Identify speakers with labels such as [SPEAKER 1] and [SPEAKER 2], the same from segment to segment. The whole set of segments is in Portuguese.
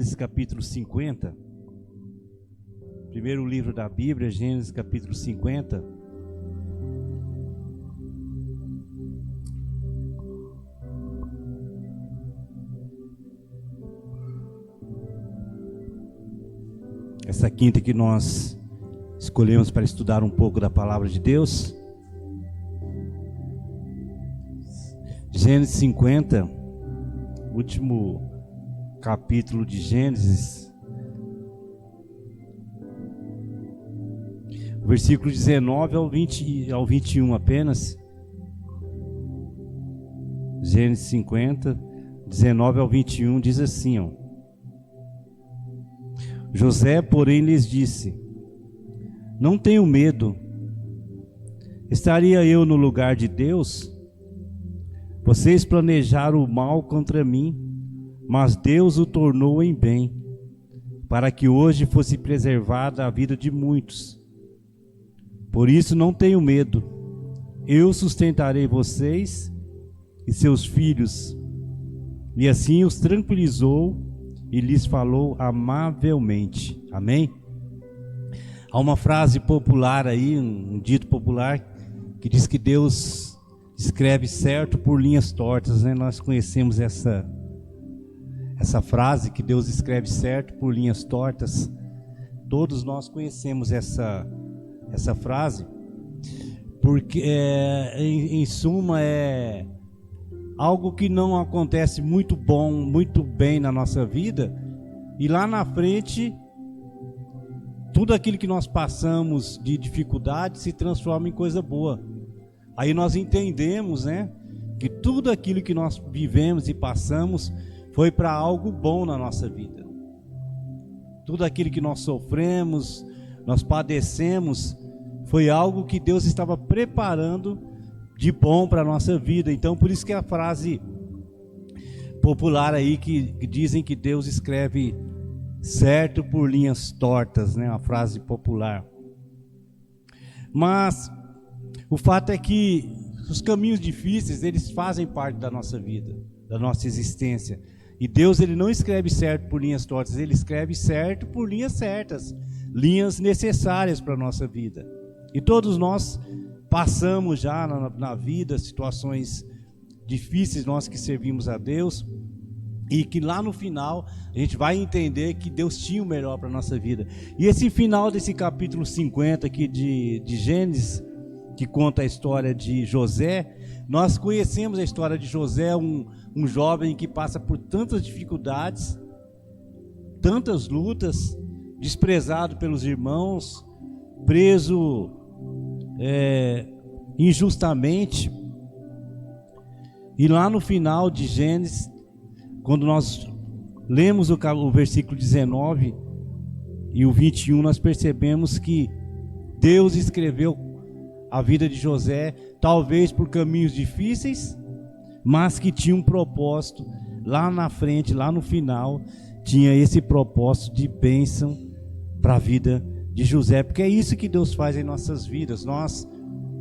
[SPEAKER 1] Gênesis capítulo 50, primeiro livro da Bíblia, Gênesis capítulo 50. Essa quinta que nós escolhemos para estudar um pouco da palavra de Deus. Gênesis 50, último capítulo de Gênesis, versículo 19 ao 21 apenas. Gênesis 50, 19 ao 21 diz assim, ó: José, porém, lhes disse: Não tenho medo. Estaria eu no lugar de Deus? Vocês planejaram o mal contra mim, mas Deus o tornou em bem, para que hoje fosse preservada a vida de muitos. Por isso não tenho medo. Eu sustentarei vocês e seus filhos. E assim os tranquilizou e lhes falou amavelmente. Amém? Há uma frase popular aí, um dito popular, que diz que Deus escreve certo por linhas tortas, né? Nós conhecemos essa frase, que Deus escreve certo por linhas tortas. Todos nós conhecemos essa frase, porque em suma é algo que não acontece muito bem na nossa vida, e lá na frente tudo aquilo que nós passamos de dificuldade se transforma em coisa boa. Aí nós entendemos, né, que tudo aquilo que nós vivemos e passamos foi para algo bom na nossa vida. Tudo aquilo que nós sofremos, nós padecemos, foi algo que Deus estava preparando de bom para a nossa vida. Então, por isso que a frase popular aí, que dizem que Deus escreve certo por linhas tortas, né? Uma frase popular. Mas o fato é que os caminhos difíceis, eles fazem parte da nossa vida, da nossa existência. E Deus, ele não escreve certo por linhas tortas, ele escreve certo por linhas certas, linhas necessárias para a nossa vida. E todos nós passamos já na vida situações difíceis, nós que servimos a Deus, e que lá no final a gente vai entender que Deus tinha o melhor para a nossa vida. E esse final desse capítulo 50 aqui de Gênesis, que conta a história de José, nós conhecemos a história de José, um jovem que passa por tantas dificuldades, tantas lutas, desprezado pelos irmãos, preso injustamente. E lá no final de Gênesis, quando nós lemos o versículo 19 e o 21, nós percebemos que Deus escreveu a vida de José, talvez por caminhos difíceis, mas que tinha um propósito lá na frente, lá no final, tinha esse propósito de bênção para a vida de José, porque é isso que Deus faz em nossas vidas. Nós,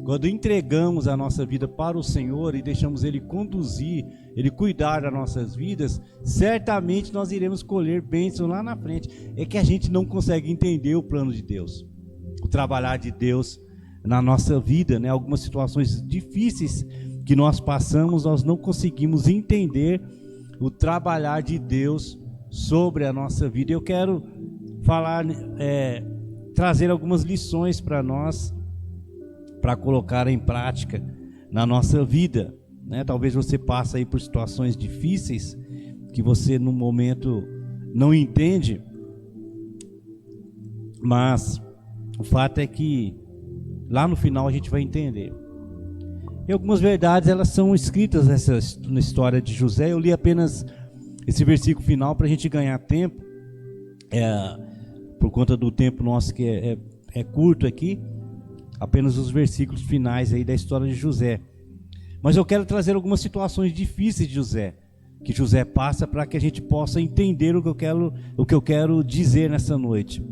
[SPEAKER 1] quando entregamos a nossa vida para o Senhor e deixamos Ele conduzir, Ele cuidar das nossas vidas, certamente nós iremos colher bênção lá na frente. É que a gente não consegue entender o plano de Deus, o trabalhar de Deus na nossa vida, né? Algumas situações difíceis que nós passamos, nós não conseguimos entender o trabalhar de Deus sobre a nossa vida. Eu quero falar, trazer algumas lições para nós, para colocar em prática na nossa vida, né? Talvez você passe aí por situações difíceis que você no momento não entende, mas o fato é que lá no final a gente vai entender. E algumas verdades, elas são escritas na história de José. Eu li apenas esse versículo final para a gente ganhar tempo, por conta do tempo nosso que é curto aqui, apenas os versículos finais aí da história de José. Mas eu quero trazer algumas situações difíceis de José, que José passa, para que a gente possa entender o que eu quero dizer nessa noite.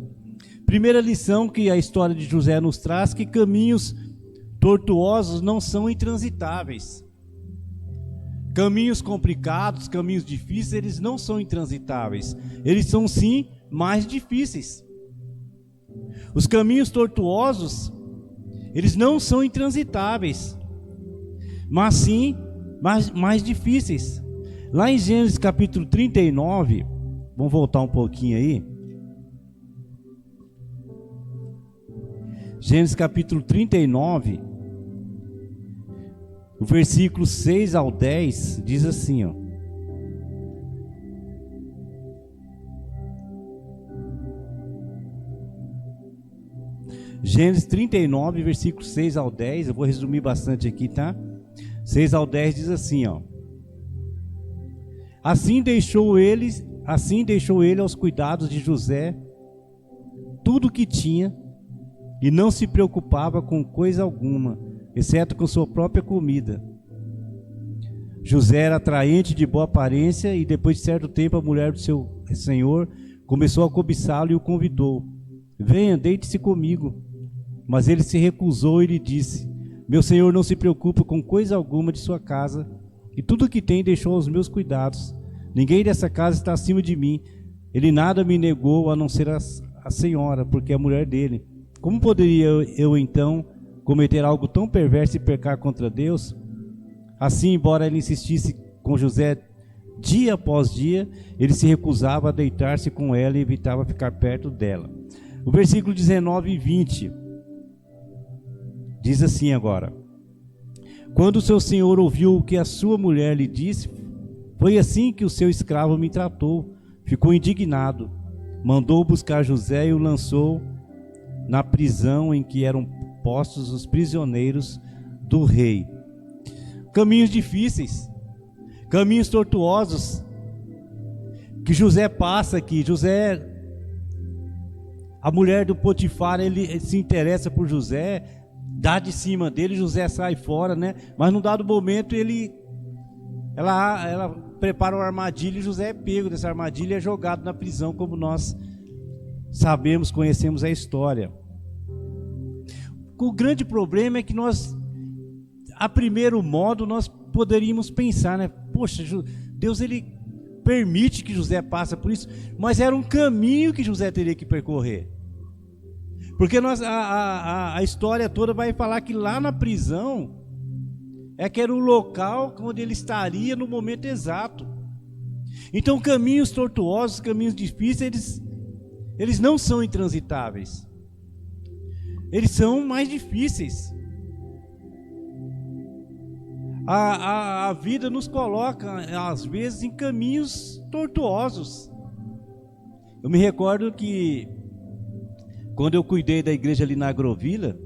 [SPEAKER 1] Primeira lição que a história de José nos traz, que caminhos tortuosos não são intransitáveis. Caminhos complicados, caminhos difíceis, eles não são intransitáveis. Eles são sim mais difíceis. Os caminhos tortuosos, eles não são intransitáveis, mas sim mais difíceis. Lá em Gênesis capítulo 39, vamos voltar um pouquinho aí. Gênesis capítulo 39, o versículo 6 ao 10 diz assim, ó. Gênesis 39, versículo 6 ao 10, eu vou resumir bastante aqui, tá? 6 ao 10 diz assim, ó. Assim deixou ele aos cuidados de José tudo o que tinha, e não se preocupava com coisa alguma, exceto com sua própria comida. José era atraente, de boa aparência, e depois de certo tempo a mulher do seu senhor começou a cobiçá-lo e o convidou: venha, deite-se comigo. Mas ele se recusou e lhe disse: meu senhor não se preocupa com coisa alguma de sua casa, e tudo o que tem deixou aos meus cuidados. Ninguém dessa casa está acima de mim. Ele nada me negou a não ser a senhora, porque é a mulher dele. Como poderia eu então cometer algo tão perverso e pecar contra Deus? Assim, embora ele insistisse com José dia após dia, ele se recusava a deitar-se com ela e evitava ficar perto dela. O versículo 19 e 20 diz assim agora: quando o seu senhor ouviu o que a sua mulher lhe disse, foi assim que o seu escravo me tratou. Ficou indignado, mandou buscar José e o lançou na prisão em que eram postos os prisioneiros do rei. Caminhos difíceis, caminhos tortuosos que José passa aqui. José, a mulher do Potifar, ele se interessa por José, dá de cima dele, José sai fora, né? Mas num dado momento ela prepara uma armadilha e José é pego dessa armadilha e é jogado na prisão, como nós sabemos, conhecemos a história. O grande problema é que nós, a primeiro modo, nós poderíamos pensar, né? Poxa, Deus, ele permite que José passe por isso, mas era um caminho que José teria que percorrer. Porque a história toda vai falar que lá na prisão é que era o local onde ele estaria no momento exato. Então, caminhos tortuosos, caminhos difíceis, eles não são intransitáveis. Eles são mais difíceis. A vida nos coloca, às vezes, em caminhos tortuosos. Eu me recordo que, quando eu cuidei da igreja ali na Agrovila,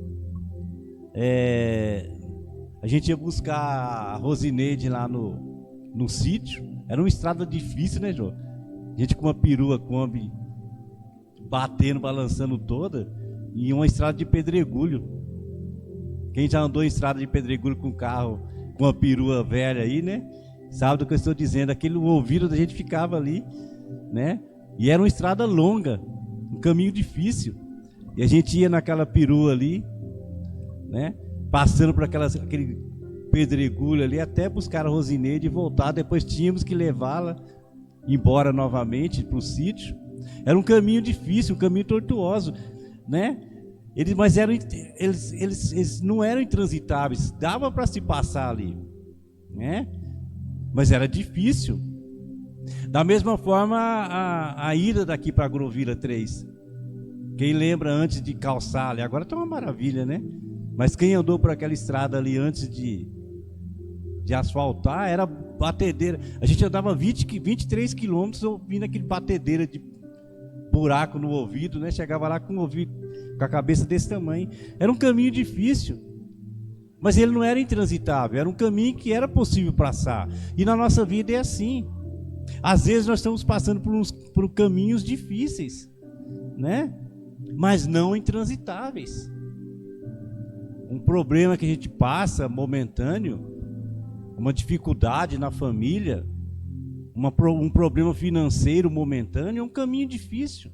[SPEAKER 1] a gente ia buscar a Rosineide lá no sítio. Era uma estrada difícil, né, Jô? A gente com uma perua Kombi batendo, balançando toda, e uma estrada de pedregulho. Quem já andou em estrada de pedregulho com carro, com uma perua velha aí, né? Sabe do que eu estou dizendo? Aquele ouvido da gente ficava ali, né? E era uma estrada longa, um caminho difícil. E a gente ia naquela perua ali, né? Passando por aquele pedregulho ali, até buscar a Rosineide e voltar. Depois tínhamos que levá-la embora novamente para o sítio. Era um caminho difícil, um caminho tortuoso, né? Eles não eram intransitáveis, dava para se passar ali, né? Mas era difícil. Da mesma forma, a ida daqui para Agrovila 3. Quem lembra antes de calçar ali, agora está uma maravilha, né? Mas quem andou por aquela estrada ali antes de asfaltar, era batedeira. A gente andava 23 quilômetros ouvindo aquele batedeira de buraco no ouvido, né? Chegava lá com o ouvido, com a cabeça desse tamanho. Era um caminho difícil, mas ele não era intransitável. Era um caminho que era possível passar. E na nossa vida é assim. Às vezes nós estamos passando por caminhos difíceis, né? Mas não intransitáveis. Um problema que a gente passa momentâneo, uma dificuldade na família, um problema financeiro momentâneo, é um caminho difícil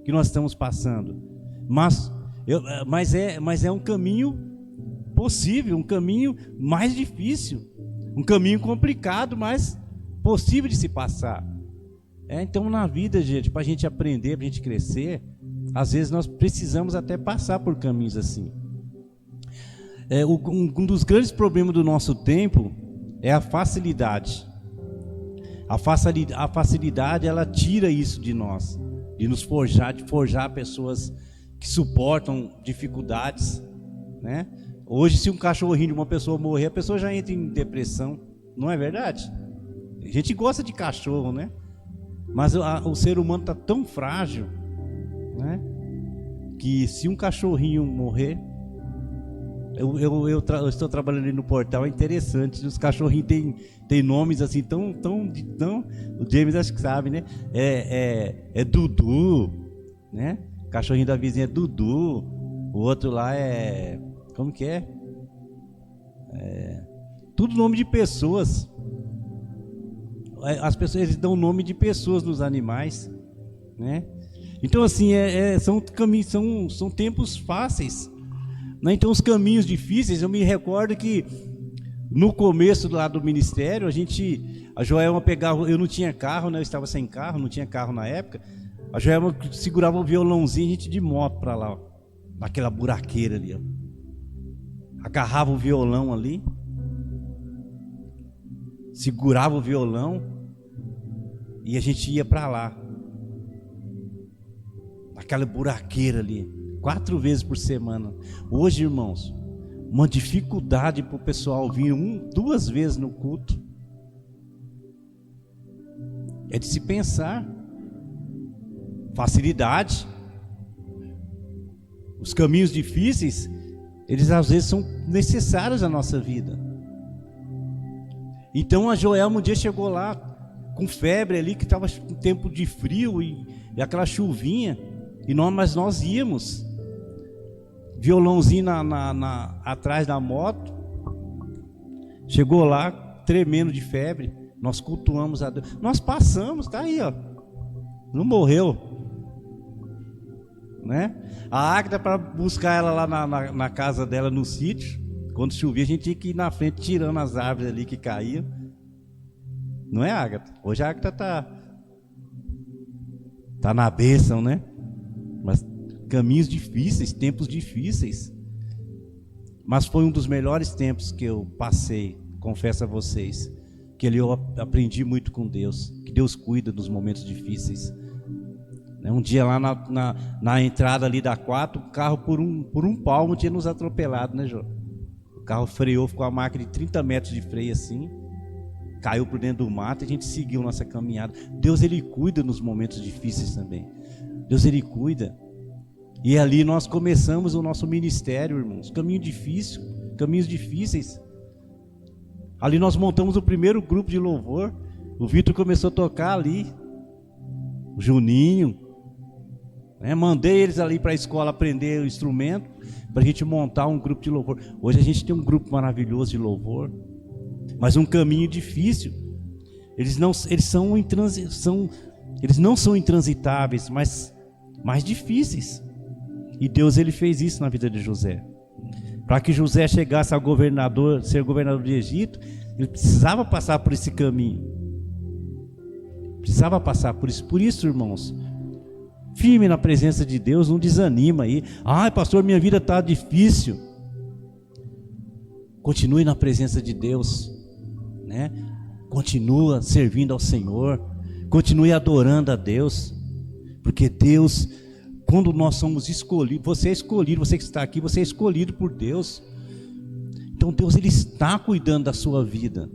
[SPEAKER 1] que nós estamos passando. Mas é um caminho possível, um caminho mais difícil, Um caminho complicado, mas possível de se passar. Então na vida, gente, para a gente aprender, para a gente crescer, às vezes nós precisamos até passar por caminhos assim. Um dos grandes problemas do nosso tempo é a facilidade. A facilidade, ela tira isso de nós, de nos forjar, de forjar pessoas que suportam dificuldades, né? Hoje, se um cachorrinho de uma pessoa morrer, a pessoa já entra em depressão, não é verdade? A gente gosta de cachorro, né? Mas o ser humano está tão frágil, né? Que se um cachorrinho morrer, eu estou trabalhando ali no portal, é interessante. Os cachorrinhos têm nomes assim tão. O James acho que sabe, né? É Dudu, né? O cachorrinho da vizinha é Dudu. O outro lá é. Como que é? Tudo nome de pessoas. As pessoas, eles dão nome de pessoas nos animais, né? Então assim, são caminhos, são tempos fáceis, né? Então os caminhos difíceis, eu me recordo que no começo lá do ministério, a Joelma pegava, eu não tinha carro, né? Eu estava sem carro, não tinha carro na época. A Joelma segurava o violãozinho, a gente de moto para lá, ó, naquela buraqueira ali, ó. Agarrava o violão ali, segurava o violão e a gente ia para lá, naquela buraqueira ali, 4 vezes por semana. Hoje, irmãos, uma dificuldade para o pessoal vir 2 vezes no culto. É de se pensar. Facilidade. Os caminhos difíceis, eles às vezes são necessários à nossa vida. Então a Joelma um dia chegou lá com febre ali, que estava um tempo de frio e aquela chuvinha, mas nós íamos, violãozinho atrás da moto. Chegou lá tremendo de febre, nós cultuamos a Deus, nós passamos, tá aí, ó, não morreu, né? A Águeda, para buscar ela lá na casa dela no sítio, quando chovia, a gente tinha que ir na frente tirando as árvores ali que caíam. Não é, Ágata? Hoje a Ágata tá na bênção, né? Mas caminhos difíceis, tempos difíceis. Mas foi um dos melhores tempos que eu passei, confesso a vocês, que ali eu aprendi muito com Deus, que Deus cuida dos momentos difíceis. Um dia lá na entrada ali da 4, o carro por um palmo tinha nos atropelado, né, Jô? O carro freou, ficou a marca de 30 metros de freio assim, caiu por dentro do mato e a gente seguiu nossa caminhada. Deus, Ele cuida nos momentos difíceis também. Deus, Ele cuida. E ali nós começamos o nosso ministério, irmãos. Caminhos difíceis. Ali nós montamos o primeiro grupo de louvor. O Vitor começou a tocar ali, o Juninho, né? Mandei eles ali para a escola aprender o instrumento, para a gente montar um grupo de louvor. Hoje a gente tem um grupo maravilhoso de louvor, mas um caminho difícil. Eles não são intransitáveis, mas mais difíceis. E Deus, Ele fez isso na vida de José. Para que José chegasse a ser governador de Egito, ele precisava passar por esse caminho. Precisava passar por isso. Por isso, irmãos, firme na presença de Deus, não desanima aí. Ai, pastor, minha vida está difícil. Continue na presença de Deus, né? Continua servindo ao Senhor, continue adorando a Deus, porque Deus, quando nós somos escolhidos, você é escolhido, você que está aqui, você é escolhido por Deus. Então Deus, Ele está cuidando da sua vida,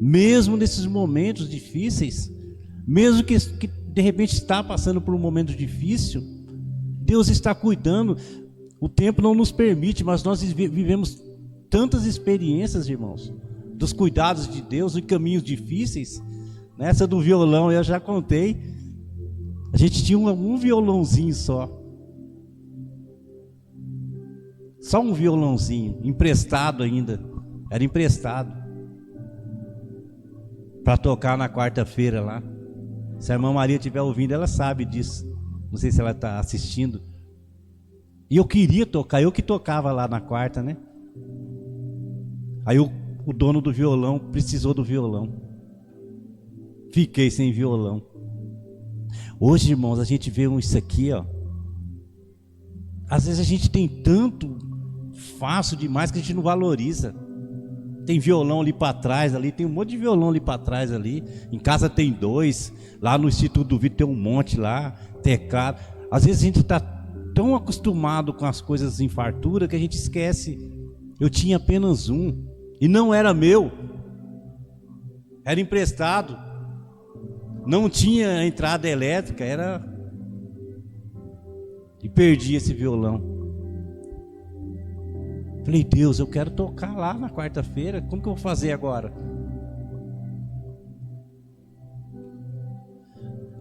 [SPEAKER 1] mesmo nesses momentos difíceis, mesmo que de repente está passando por um momento difícil, Deus está cuidando. O tempo não nos permite, mas nós vivemos tantas experiências, irmãos, dos cuidados de Deus em caminhos difíceis. Nessa do violão eu já contei, a gente tinha um violãozinho só um violãozinho, emprestado ainda, era emprestado, para tocar na quarta-feira lá. Se a irmã Maria estiver ouvindo, ela sabe disso, não sei se ela está assistindo. E eu queria tocar, eu que tocava lá na quarta, né? Aí o dono do violão precisou do violão. Fiquei sem violão. Hoje, irmãos, a gente vê isso aqui, ó. Às vezes a gente tem tanto fácil demais que a gente não valoriza. Tem violão ali para trás, ali tem um monte de violão ali para trás ali. Em casa tem 2, lá no Instituto do Vídeo tem um monte lá, teclado. Às vezes a gente está tão acostumado com as coisas em fartura que a gente esquece. Eu tinha apenas um e não era meu, era emprestado. Não tinha entrada elétrica, e perdi esse violão. Falei, Deus, eu quero tocar lá na quarta-feira, como que eu vou fazer agora?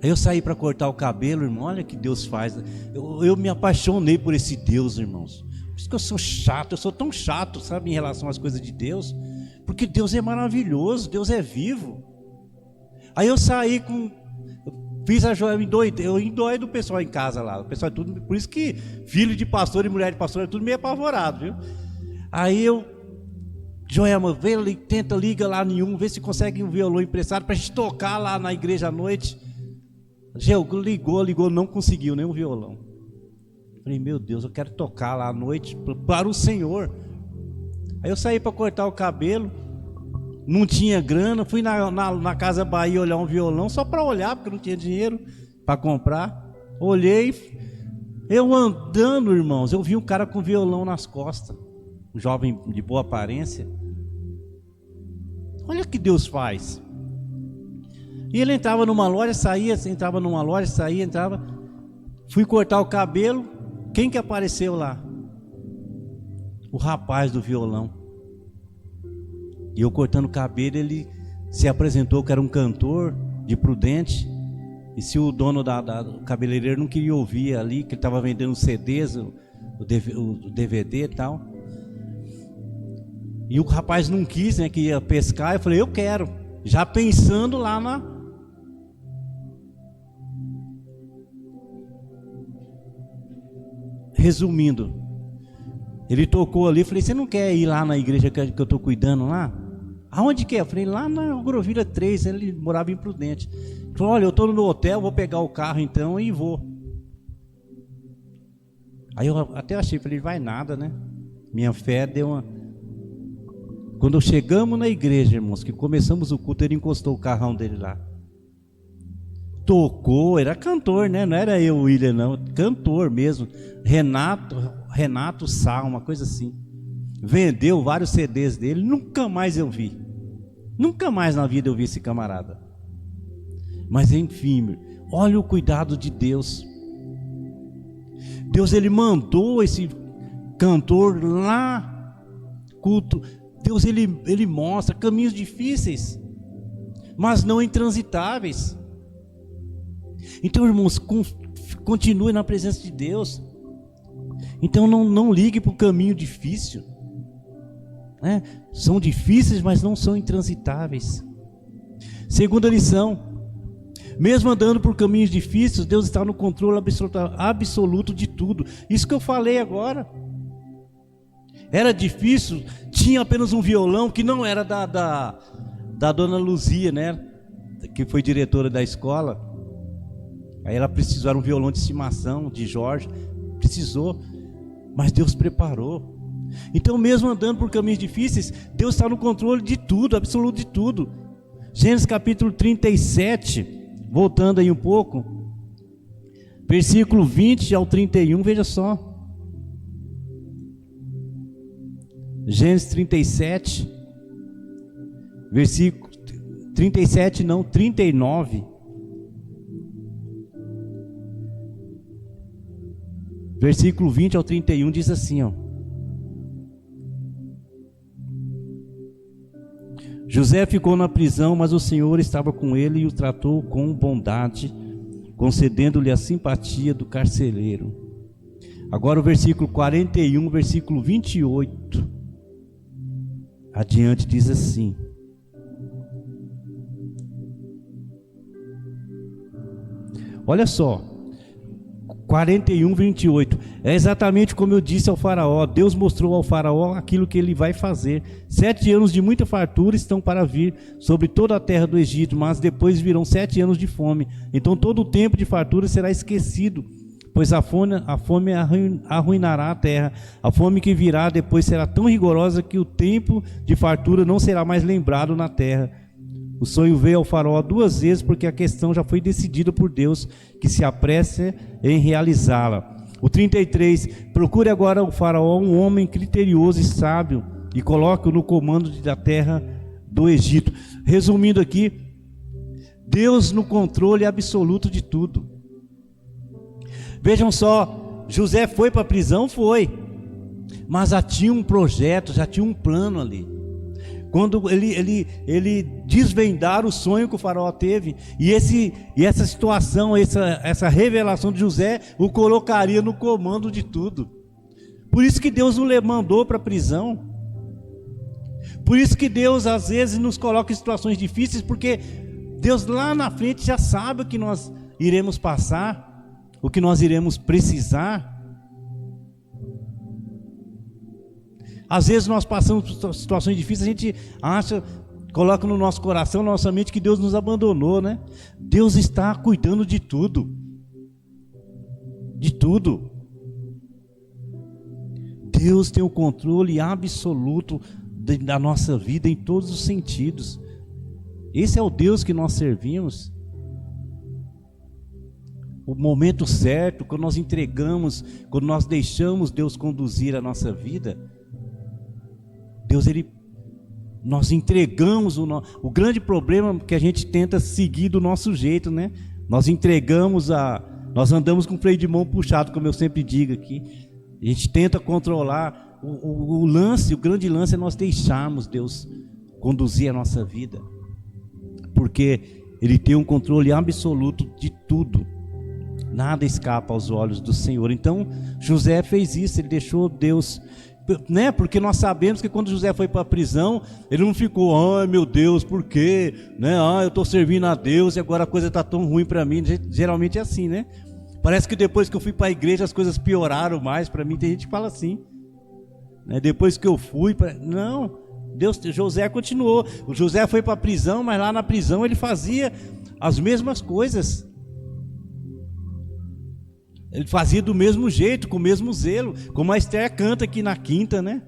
[SPEAKER 1] Aí eu saí para cortar o cabelo, irmão, olha que Deus faz. Eu me apaixonei por esse Deus, irmãos. Por isso que eu sou chato, eu sou tão chato, sabe, em relação às coisas de Deus. Porque Deus é maravilhoso, Deus é vivo. Aí eu saí fiz a joia, eu endoido o pessoal em casa lá. O pessoal é tudo, por isso que filho de pastor e mulher de pastor é tudo meio apavorado, viu? Aí Joelma, vê ali, tenta, liga lá nenhum, vê se consegue um violão emprestado pra gente tocar lá na igreja à noite. Ligou, não conseguiu nenhum violão. Falei, meu Deus, eu quero tocar lá à noite para o Senhor. Aí eu saí para cortar o cabelo, não tinha grana, fui na Casa Bahia olhar um violão, só para olhar, porque não tinha dinheiro para comprar. Olhei, eu andando, irmãos, eu vi um cara com violão nas costas, um jovem de boa aparência. Olha o que Deus faz. E ele entrava numa loja, saía, entrava numa loja, saía, entrava. Fui cortar o cabelo, quem que apareceu lá? O rapaz do violão. E eu cortando o cabelo, ele se apresentou que era um cantor de Prudente. E se o dono do cabeleireiro não queria ouvir ali, que ele estava vendendo CDs, o DVD e tal. E o rapaz não quis, né, que ia pescar. Eu falei, eu quero. Já pensando lá na... Resumindo, ele tocou ali, falei, você não quer ir lá na igreja que eu estou cuidando lá? Aonde que é? Eu falei, lá na Agrovila 3, ele morava em Prudente. Ele falou, olha, eu estou no hotel, vou pegar o carro então e vou. Aí eu até achei, falei, vai nada, né? Minha fé deu uma... Quando chegamos na igreja, irmãos, que começamos o culto, ele encostou o carrão dele lá. Tocou, era cantor, né? Não era eu, William, não. Cantor mesmo. Renato Sá, uma coisa assim. Vendeu vários CDs dele, nunca mais eu vi. Nunca mais na vida eu vi esse camarada. Mas enfim, olha o cuidado de Deus. Deus, ele mandou esse cantor lá, culto. Deus, ele mostra caminhos difíceis, mas não intransitáveis. Então, irmãos, continue na presença de Deus. Então não ligue para o caminho difícil, né? São difíceis, mas não são intransitáveis. Segunda lição: mesmo andando por caminhos difíceis, Deus está no controle absoluto de tudo. Isso que eu falei agora. Era difícil, tinha apenas um violão que não era da dona Luzia, né? Que foi diretora da escola. Aí ela precisou, era um violão de estimação de Jorge, precisou, mas Deus preparou. Então, mesmo andando por caminhos difíceis, Deus está no controle de tudo, absoluto de tudo. Gênesis capítulo 37, voltando aí um pouco, versículo 20 ao 31, veja só. Gênesis 37, versículo 37 não, 39. Versículo 20 ao 31 diz assim, ó: José ficou na prisão, mas o Senhor estava com ele e o tratou com bondade, concedendo-lhe a simpatia do carcereiro. Agora o versículo 41, versículo 28 adiante diz assim: olha só, 41, 28. É exatamente como eu disse ao faraó. Deus mostrou ao faraó aquilo que ele vai fazer. 7 anos de muita fartura estão para vir sobre toda a terra do Egito, mas depois virão 7 anos de fome. Então todo o tempo de fartura será esquecido, pois a fome arruinará a terra. A fome que virá depois será tão rigorosa que o tempo de fartura não será mais lembrado na terra. O sonho veio ao faraó 2 vezes, porque a questão já foi decidida por Deus, que se apresse em realizá-la. O 33, procure agora o faraó um homem criterioso e sábio, e coloque-o no comando da terra do Egito. Resumindo aqui, Deus no controle absoluto de tudo. Vejam só, José foi para a prisão? Foi, mas já tinha um projeto, já tinha um plano ali. Quando ele desvendar o sonho que o faraó teve, e essa situação, essa revelação de José, o colocaria no comando de tudo. Por isso que Deus o mandou para a prisão. Por isso que Deus às vezes nos coloca em situações difíceis, porque Deus lá na frente já sabe o que nós iremos passar, o que nós iremos precisar. Às vezes nós passamos por situações difíceis, a gente acha, coloca no nosso coração, na nossa mente, que Deus nos abandonou, né? Deus está cuidando de tudo. De tudo. Deus tem o controle absoluto da nossa vida em todos os sentidos. Esse é o Deus que nós servimos. O momento certo, quando nós entregamos, quando nós deixamos Deus conduzir a nossa vida, nós entregamos o grande problema que a gente tenta seguir do nosso jeito, né? Nós andamos com o freio de mão puxado, como eu sempre digo aqui. A gente tenta controlar. O grande lance é nós deixarmos Deus conduzir a nossa vida, porque Ele tem um controle absoluto de tudo. Nada escapa aos olhos do Senhor. Então José fez isso, ele deixou Deus, né? Porque nós sabemos que quando José foi para a prisão, ele não ficou, ai meu Deus, por quê? Né? Eu estou servindo a Deus e agora a coisa está tão ruim para mim. Geralmente é assim, né? Parece que depois que eu fui para a igreja as coisas pioraram mais para mim. Tem gente que fala assim, né? Depois que eu fui não, José continuou. O José foi para a prisão, mas lá na prisão ele fazia as mesmas coisas. Ele fazia do mesmo jeito, com o mesmo zelo, como a Esther canta aqui na quinta, né?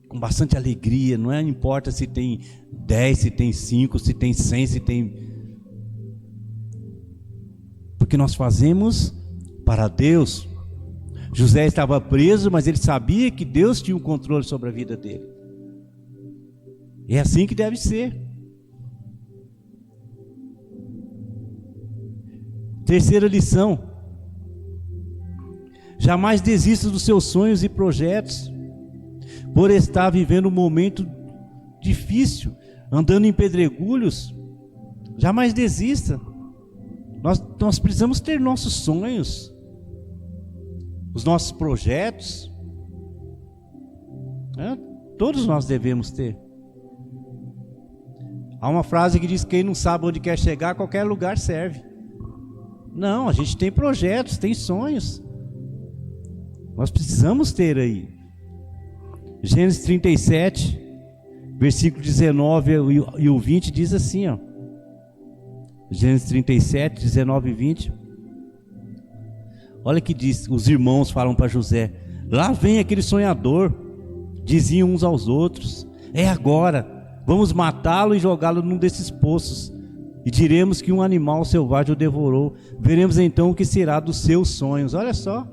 [SPEAKER 1] Com bastante alegria, não importa se tem 10, se tem 5, se tem 100, se tem... Porque nós fazemos para Deus. José estava preso, mas ele sabia que Deus tinha um controle sobre a vida dele. É assim que deve ser. Terceira lição: jamais desista dos seus sonhos e projetos, por estar vivendo um momento difícil, andando em pedregulhos. Jamais desista. Nós precisamos ter nossos sonhos, os nossos projetos, né? Todos nós devemos ter. Há uma frase que diz: quem não sabe onde quer chegar, qualquer lugar serve. Não, a gente tem projetos, tem sonhos. Nós precisamos ter aí. Gênesis 37, versículo 19 e o 20 diz assim, ó. Gênesis 37, 19 e 20. Olha que diz, os irmãos falam para José: lá vem aquele sonhador. Diziam uns aos outros: é agora, vamos matá-lo e jogá-lo num desses poços, e diremos que um animal selvagem o devorou. Veremos então o que será dos seus sonhos. Olha só.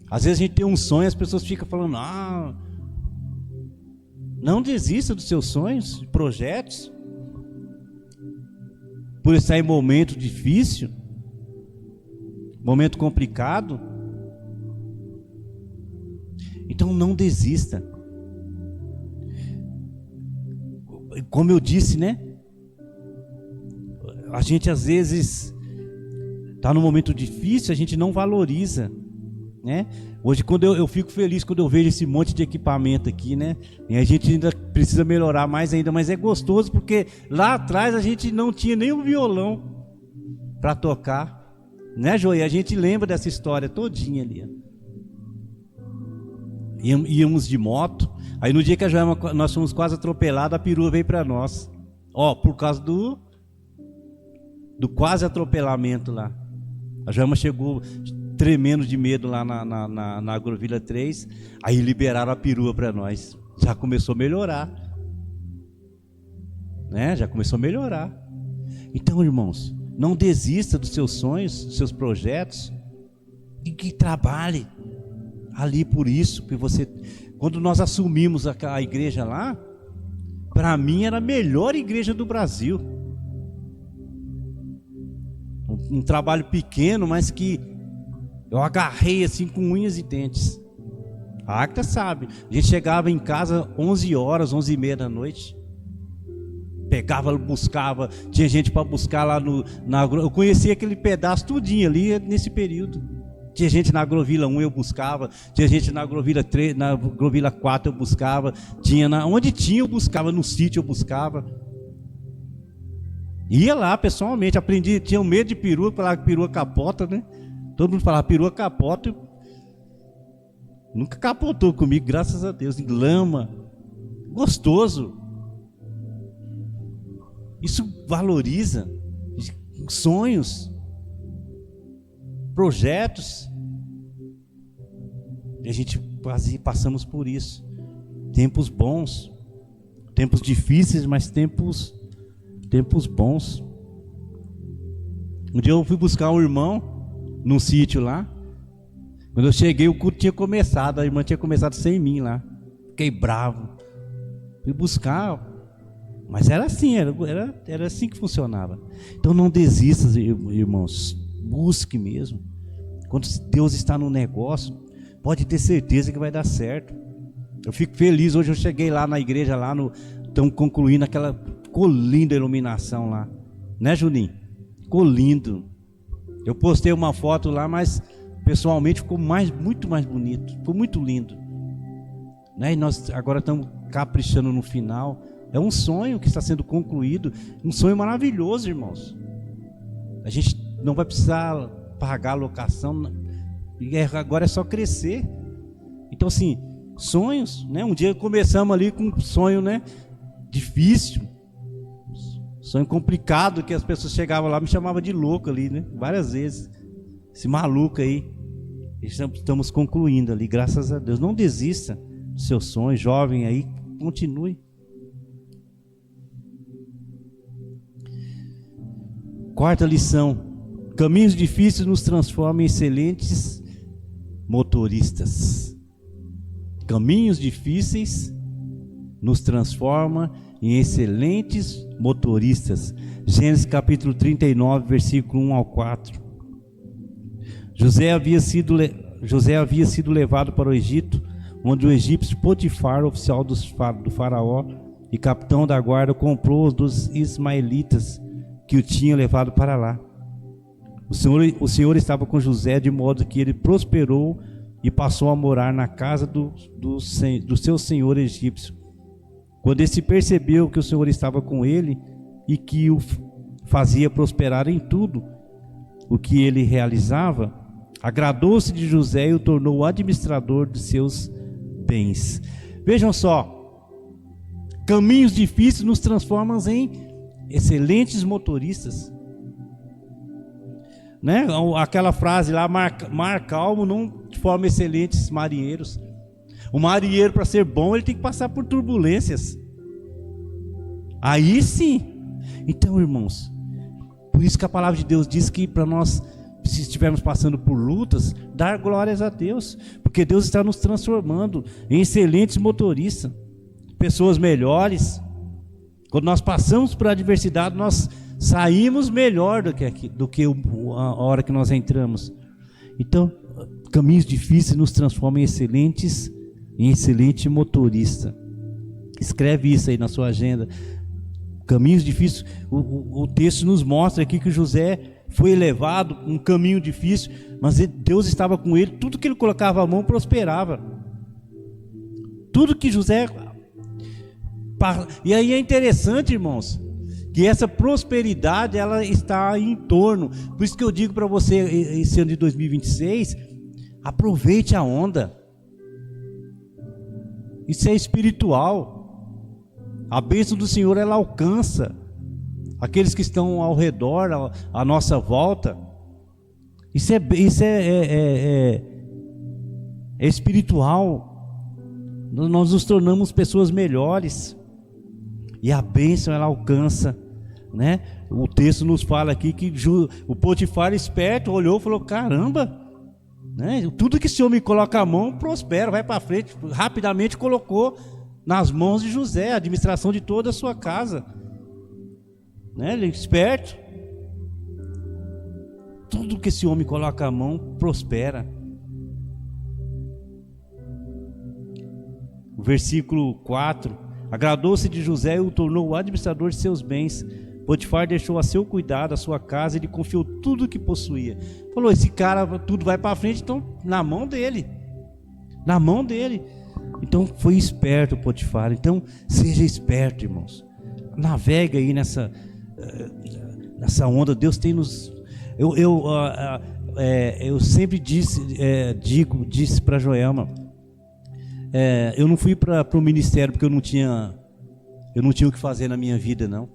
[SPEAKER 1] Às vezes a gente tem um sonho e as pessoas ficam falando: não desista dos seus sonhos, projetos, por estar em momento difícil, momento complicado. Então não desista. Como eu disse, né? A gente às vezes está num momento difícil, a gente não valoriza, né? Hoje, quando eu fico feliz quando eu vejo esse monte de equipamento aqui, né? E a gente ainda precisa melhorar mais ainda, mas é gostoso porque lá atrás a gente não tinha nem um violão para tocar. Né, Joia? A gente lembra dessa história todinha ali. Íamos de moto. Aí no dia que a Joelma, nós fomos quase atropelados, a perua veio para nós. Ó, por causa do quase atropelamento lá. A Joelma chegou tremendo de medo lá na Agrovila 3. Aí liberaram a perua para nós. Já começou a melhorar. Né? Já começou a melhorar. Então, irmãos, não desista dos seus sonhos, dos seus projetos. E que trabalhe ali por isso. Que você, quando nós assumimos a igreja lá, para mim era a melhor igreja do Brasil. Um trabalho pequeno, mas que eu agarrei assim com unhas e dentes. A Acta sabe. A gente chegava em casa 11 horas, 11h30 da noite. Pegava, buscava. Tinha gente para buscar lá eu conhecia aquele pedaço tudinho ali nesse período. Tinha gente na Agrovila 1 eu buscava. Tinha gente na Agrovila 3, na Agrovila 4 eu buscava. Onde tinha eu buscava, no sítio eu buscava. Ia lá pessoalmente, aprendi. Tinha um medo de perua, falava que perua capota, né? Todo mundo falava perua capota. Nunca capotou comigo, graças a Deus. Em lama, gostoso. Isso valoriza sonhos, projetos. E a gente passamos por isso. Tempos bons, tempos difíceis, mas tempos bons. Um dia eu fui buscar um irmão num sítio lá. Quando eu cheguei, o culto tinha começado. A irmã tinha começado sem mim lá. Fiquei bravo. Fui buscar. Mas era assim, era assim que funcionava. Então não desista, irmãos. Busque mesmo. Quando Deus está no negócio, pode ter certeza que vai dar certo. Eu fico feliz. Hoje eu cheguei lá na igreja, estão concluindo aquela linda iluminação lá. Né, Juninho? Ficou lindo. Eu postei uma foto lá, mas pessoalmente ficou muito mais bonito. Ficou muito lindo. Né? E nós agora estamos caprichando no final. É um sonho que está sendo concluído. Um sonho maravilhoso, irmãos. A gente não vai precisar pagar a locação. Agora é só crescer. Então assim, sonhos, né? Um dia começamos ali com um sonho, né? Difícil. Sonho complicado, que as pessoas chegavam lá, me chamavam de louco ali, né? Várias vezes. Esse maluco aí. Estamos concluindo ali, graças a Deus. Não desista do seu sonho, jovem aí, continue. Quarta lição: caminhos difíceis nos transformam em excelentes motoristas. Caminhos difíceis nos transformam em excelentes motoristas. Gênesis capítulo 39, versículo 1 ao 4. José havia sido levado para o Egito, onde o egípcio Potifar, oficial do faraó e capitão da guarda, comprou dos ismaelitas que o tinham levado para lá. O Senhor estava com José, de modo que ele prosperou e passou a morar na casa do seu senhor egípcio. Quando esse percebeu que o Senhor estava com ele e que o fazia prosperar em tudo o que ele realizava, agradou-se de José e o tornou administrador de seus bens. Vejam só, caminhos difíceis nos transformam em excelentes motoristas, né? Aquela frase lá, mar calmo não forma excelentes marinheiros. O marinheiro, para ser bom, ele tem que passar por turbulências. Aí sim. Então, irmãos, por isso que a palavra de Deus diz que para nós, se estivermos passando por lutas, dar glórias a Deus, porque Deus está nos transformando em excelentes motoristas, pessoas melhores. Quando nós passamos por adversidade, nós saímos melhor do que a hora que nós entramos. Então, caminhos difíceis nos transformam em excelente motorista. Escreve isso aí na sua agenda. Caminhos difíceis. O texto nos mostra aqui que José foi elevado um caminho difícil, mas Deus estava com ele. Tudo que ele colocava a mão prosperava. Tudo que José... E aí é interessante, irmãos, que essa prosperidade ela está em torno. Por isso que eu digo para você, esse ano de 2026, aproveite a onda. Isso é espiritual. A bênção do Senhor ela alcança aqueles que estão ao redor, à nossa volta. Isso é espiritual. Nós nos tornamos pessoas melhores. E a bênção ela alcança, né? O texto nos fala aqui que o Potifar esperto olhou e falou: caramba, né? Tudo que esse homem coloca a mão prospera, vai para frente. Rapidamente colocou nas mãos de José a administração de toda a sua casa, né? Ele é esperto. Tudo que esse homem coloca a mão prospera. O versículo 4: agradou-se de José e o tornou o administrador de seus bens. Potifar deixou a seu cuidado a sua casa e lhe confiou tudo o que possuía. Falou: esse cara, tudo vai para frente, então na mão dele. Na mão dele. Então foi esperto Potifar. Então seja esperto, irmãos. Navega aí nessa onda. Deus tem nos... Eu sempre disse para Joelma, eu não fui para o ministério porque eu não tinha o que fazer na minha vida, não.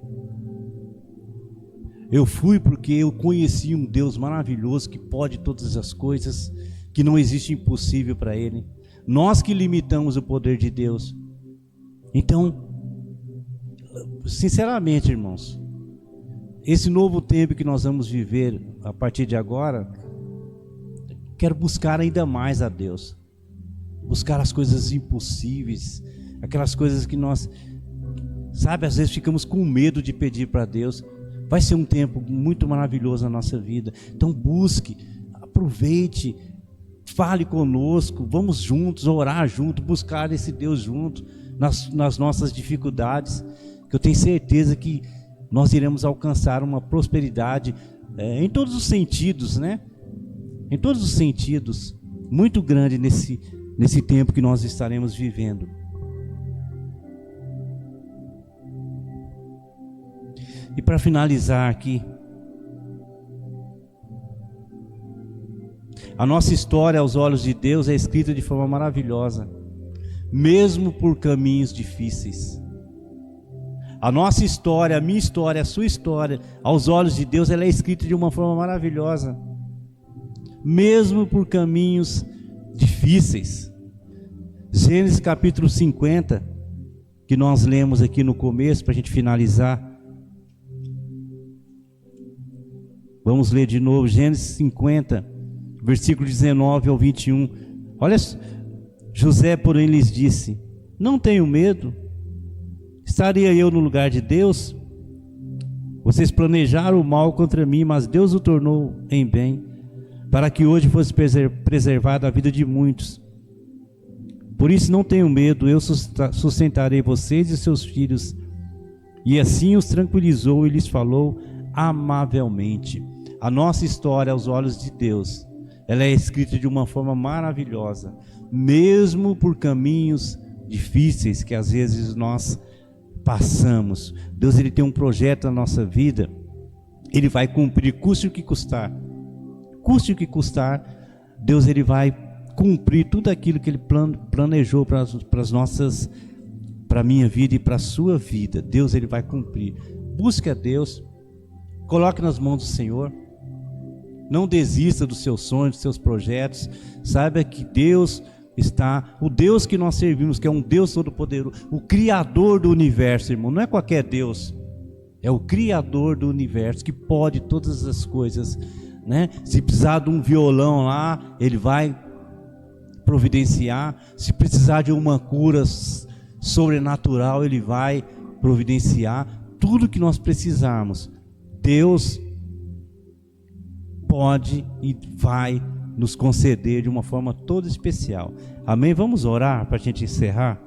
[SPEAKER 1] Eu fui porque eu conheci um Deus maravilhoso que pode todas as coisas, que não existe impossível para Ele. Nós que limitamos o poder de Deus. Então, sinceramente, irmãos, esse novo tempo que nós vamos viver a partir de agora, quero buscar ainda mais a Deus. Buscar as coisas impossíveis, aquelas coisas que nós, sabe, às vezes ficamos com medo de pedir para Deus. Vai ser um tempo muito maravilhoso na nossa vida. Então busque, aproveite, fale conosco, vamos juntos, orar junto, buscar esse Deus junto, nas nossas dificuldades, que eu tenho certeza que nós iremos alcançar uma prosperidade em todos os sentidos, né? Em todos os sentidos, muito grande nesse tempo que nós estaremos vivendo. E para finalizar aqui, a nossa história aos olhos de Deus é escrita de forma maravilhosa, mesmo por caminhos difíceis. A nossa história, a minha história, a sua história, aos olhos de Deus, ela é escrita de uma forma maravilhosa, mesmo por caminhos difíceis. Gênesis capítulo 50, que nós lemos aqui no começo, para a gente finalizar. Vamos ler de novo, Gênesis 50, versículo 19 ao 21. Olha, José, porém, lhes disse: não tenho medo. Estaria eu no lugar de Deus? Vocês planejaram o mal contra mim, mas Deus o tornou em bem, para que hoje fosse preservada a vida de muitos. Por isso não tenho medo, eu sustentarei vocês e seus filhos. E assim os tranquilizou e lhes falou amavelmente. A nossa história aos olhos de Deus, ela é escrita de uma forma maravilhosa, mesmo por caminhos difíceis que às vezes nós passamos. Deus, ele tem um projeto na nossa vida, ele vai cumprir, custe o que custar. Custe o que custar, Deus, ele vai cumprir tudo aquilo que ele planejou para a minha vida e para a sua vida. Deus, ele vai cumprir. Busque a Deus, coloque nas mãos do Senhor. Não desista dos seus sonhos, dos seus projetos. Saiba que Deus está, o Deus que nós servimos, que é um Deus todo-poderoso, o Criador do universo, irmão. Não é qualquer Deus, é o Criador do universo, que pode todas as coisas, né? Se precisar de um violão lá, ele vai providenciar. Se precisar de uma cura sobrenatural, ele vai providenciar. Tudo que nós precisarmos, Deus pode e vai nos conceder de uma forma toda especial. Amém? Vamos orar para a gente encerrar.